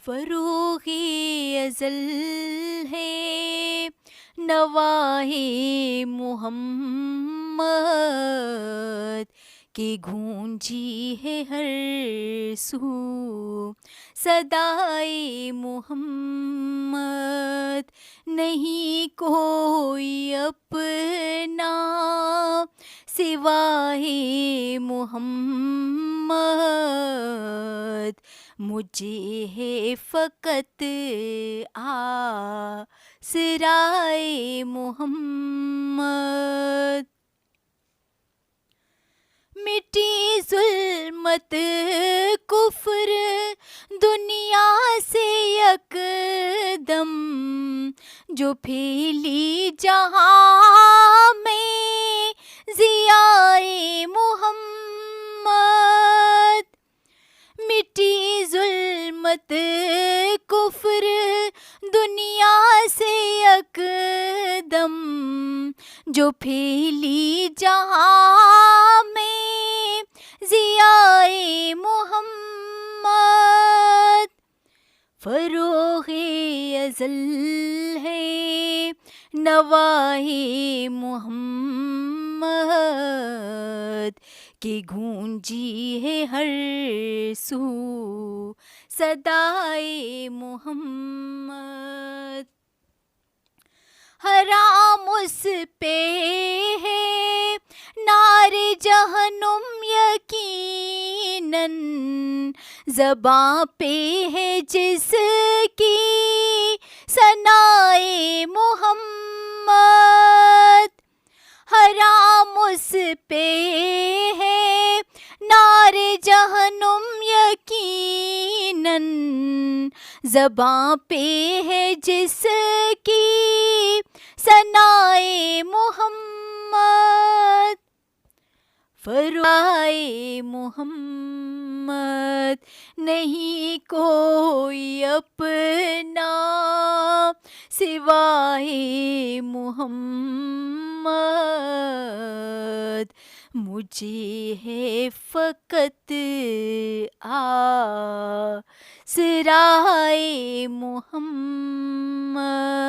فروغ ازل ہے نواہ محمد کہ گونجی ہے ہر سو صدائے محمد. نہیں کوئی اپنا سوائے محمد. مجھے ہے فقط آسرائے محمد. مٹی ظلمت کفر دنیا سے یکدم جو پھیلی جہاں میں ضیائے محمد. مٹی ظلمت کفر دنیا سے یکدم جو پھیلی جہاں میں ضیائے محمد. فروغ ازل ہے نواہ محمد کہ گونجی ہے ہر سو صدائے محمد. حرام اس پہ ہے نار جہنم یقیناً زباں پہ ہے جس کی ثنائے محمد. حرام اس پہ ہے نار جہنم یقیناً زباں پہ ہے جس کی ثنائے محمد. فرمائے محمد نہیں کوئی اپنا سوائے محمد. مجھے ہے فقط آسرائے محمد.